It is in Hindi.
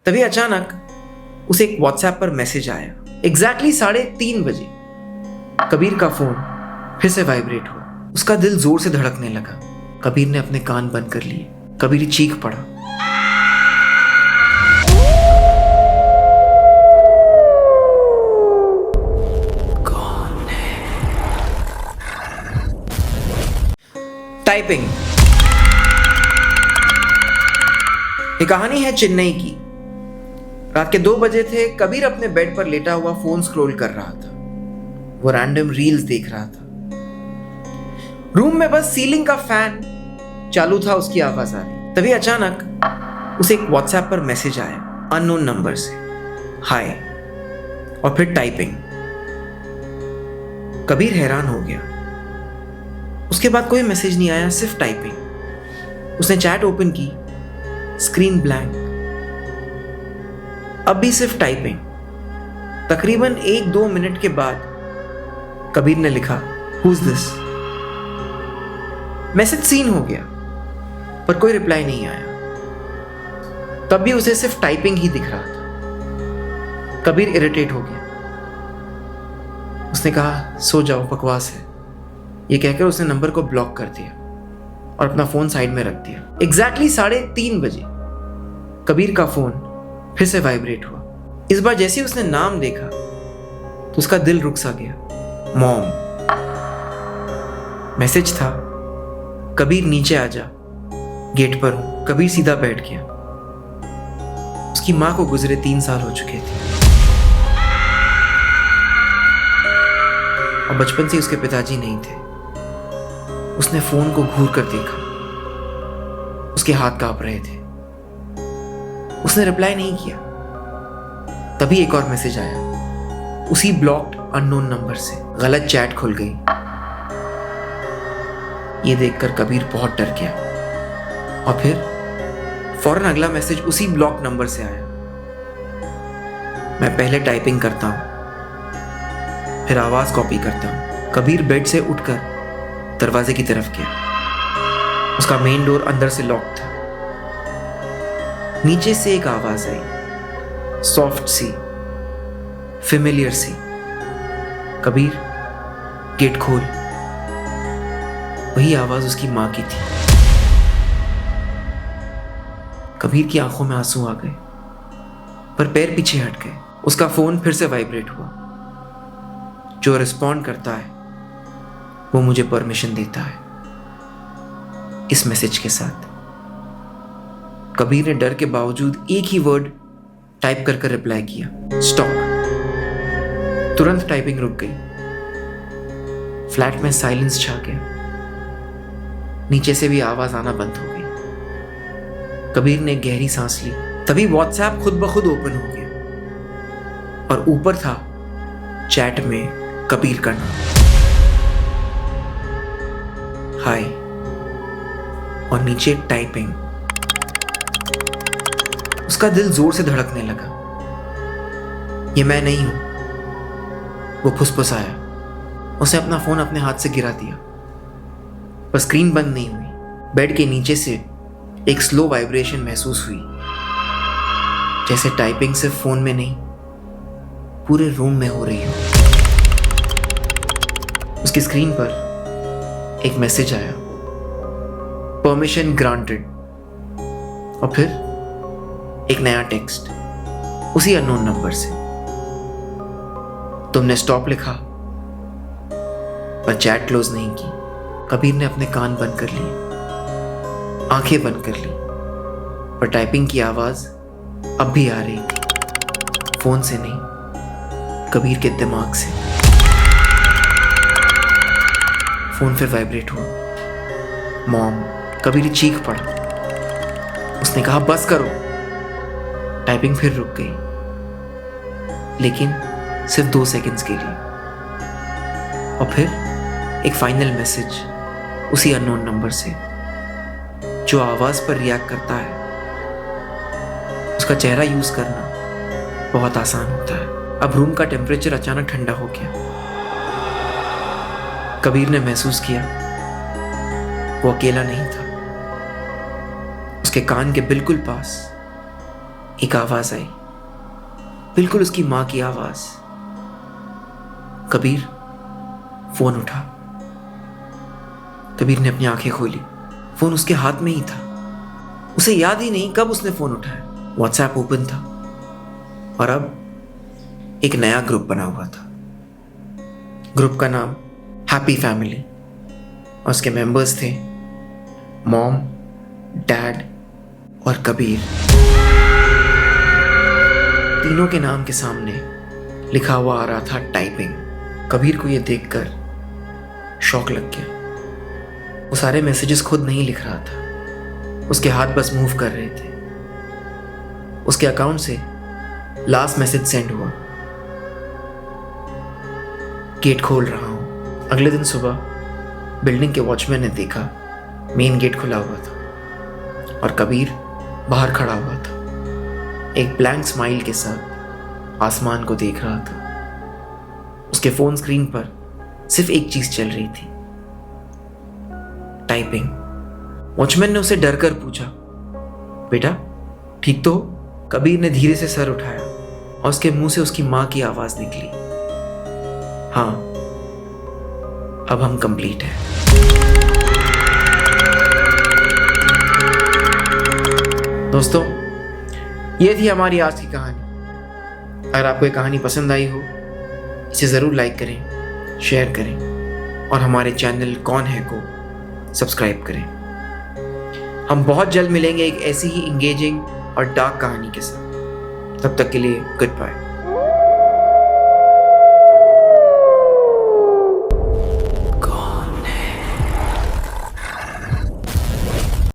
तभी अचानक उसे एक व्हाट्सएप पर मैसेज आया। एग्जैक्टली 3:30 बजे कबीर का फोन फिर से वाइब्रेट हुआ। उसका दिल जोर से धड़कने लगा। कबीर ने अपने कान बंद कर लिए। कबीर चीख पड़ा। कौन है? टाइपिंग। ये कहानी है चेन्नई की। रात के 2 बजे थे। कबीर अपने बेड पर लेटा हुआ फोन स्क्रॉल कर रहा था। वो रैंडम रील्स देख रहा था। रूम में बस सीलिंग का फैन चालू था, उसकी आवाज आ रही। तभी अचानक उसे एक व्हाट्सएप पर मैसेज आया अननोन नंबर से, हाय, और फिर टाइपिंग। कबीर हैरान हो गया। उसके बाद कोई मैसेज नहीं आया, सिर्फ टाइपिंग। उसने चैट ओपन की, स्क्रीन ब्लैंक। अब भी सिर्फ टाइपिंग। तकरीबन 1-2 मिनट के बाद कबीर ने लिखा, Who's this? मैसेज सीन हो गया, पर कोई रिप्लाई नहीं आया। तब भी उसे सिर्फ टाइपिंग ही दिख रहा था। कबीर इरिटेट हो गया। उसने कहा, सो जाओ, बकवास है। ये कहकर उसने नंबर को ब्लॉक कर दिया और अपना फोन साइड में रख दिया। एग्जैक्टली 3:30 बजे कबीर का फोन फिर से वाइब्रेट हुआ। इस बार जैसे ही उसने नाम देखा तो उसका दिल रुक सा गया। मॉम। मैसेज था, कबीर नीचे आ जा, गेट पर हूं। कबीर सीधा बैठ गया। उसकी मां को गुजरे 3 साल हो चुके थे और बचपन से उसके पिताजी नहीं थे। उसने फोन को घूर कर देखा। उसके हाथ कांप रहे थे। उसने रिप्लाई नहीं किया। तभी एक और मैसेज आया, उसी ब्लॉक्ड अननोन नंबर से। गलत चैट खुल गई। ये देखकर कबीर बहुत डर गया और फिर फौरन अगला मैसेज उसी ब्लॉक नंबर से आया, मैं पहले टाइपिंग करता हूं, फिर आवाज कॉपी करता हूं। कबीर बेड से उठकर दरवाजे की तरफ गया। उसका मेन डोर अंदर से लॉक था। नीचे से एक आवाज आई, सॉफ्ट सी, फेमिलियर सी, कबीर गेट खोल। वही आवाज उसकी मां की थी। कबीर की आंखों में आंसू आ गए, पर पैर पीछे हट गए। उसका फोन फिर से वाइब्रेट हुआ। जो रिस्पॉन्ड करता है वो मुझे परमिशन देता है, इस मैसेज के साथ। कबीर ने डर के बावजूद एक ही वर्ड टाइप कर रिप्लाई किया, स्टॉप। तुरंत टाइपिंग रुक गई। फ्लैट में साइलेंस छा गया। नीचे से भी आवाज आना बंद हो गई। कबीर ने गहरी सांस ली। तभी व्हाट्सएप खुद ब खुद ओपन हो गया और ऊपर था चैट में कबीर का नाम, हाय, और नीचे टाइपिंग। उसका दिल जोर से धड़कने लगा। ये मैं नहीं हूं, वो फुसफुसाया। उसने अपना फोन अपने हाथ से गिरा दिया, पर स्क्रीन बंद नहीं हुई। बेड के नीचे से एक स्लो वाइब्रेशन महसूस हुई, जैसे टाइपिंग सिर्फ फोन में नहीं, पूरे रूम में हो रही हो। उसकी स्क्रीन पर एक मैसेज आया, परमिशन ग्रांटेड, और फिर एक नया टेक्स्ट उसी अननोन नंबर से। तुमने स्टॉप लिखा पर चैट क्लोज नहीं की। कबीर ने अपने कान बंद कर लिए, आंखें बंद कर ली, पर टाइपिंग की आवाज अब भी आ रही, फोन से नहीं, कबीर के दिमाग से। फोन फिर वाइब्रेट हुआ। मॉम। कबीर चीख पड़ा। उसने कहा, बस करो। टाइपिंग फिर रुक गई, लेकिन सिर्फ 2 सेकंड्स के लिए। और फिर एक फाइनल मैसेज उसी अननोन नंबर से। जो आवाज पर रिएक्ट करता है, उसका चेहरा यूज करना बहुत आसान होता है। अब रूम का टेम्परेचर अचानक ठंडा हो गया। कबीर ने महसूस किया वो अकेला नहीं था। उसके कान के बिल्कुल पास एक आवाज आई, बिल्कुल उसकी माँ की आवाज। कबीर। फोन उठा। कबीर ने अपनी आंखें खोली। फोन उसके हाथ में ही था। उसे याद ही नहीं कब उसने फोन उठाया। व्हाट्सएप ओपन था और अब एक नया ग्रुप बना हुआ था। ग्रुप का नाम हैप्पी फैमिली और उसके मेंबर्स थे मॉम, डैड और कबीर। तीनों के नाम के सामने लिखा हुआ आ रहा था टाइपिंग। कबीर को यह देखकर शॉक लग गया। वो सारे मैसेजेस खुद नहीं लिख रहा था, उसके हाथ बस मूव कर रहे थे। उसके अकाउंट से लास्ट मैसेज सेंड हुआ, गेट खोल रहा हूं। अगले दिन सुबह बिल्डिंग के वॉचमैन ने देखा मेन गेट खुला हुआ था और कबीर बाहर खड़ा हुआ था, एक ब्लैंक स्माइल के साथ आसमान को देख रहा था। उसके फोन स्क्रीन पर सिर्फ एक चीज चल रही थी, टाइपिंग। वॉचमैन ने उसे डर कर पूछा, बेटा ठीक तो हो? कबीर ने धीरे से सर उठाया और उसके मुंह से उसकी मां की आवाज निकली, हाँ अब हम कंप्लीट हैं। दोस्तों, ये थी हमारी आज की कहानी। अगर आपको ये कहानी पसंद आई हो, इसे ज़रूर लाइक करें, शेयर करें और हमारे चैनल कौन है को सब्सक्राइब करें। हम बहुत जल्द मिलेंगे एक ऐसी ही इंगेजिंग और डार्क कहानी के साथ। तब तक के लिए गुड बाय।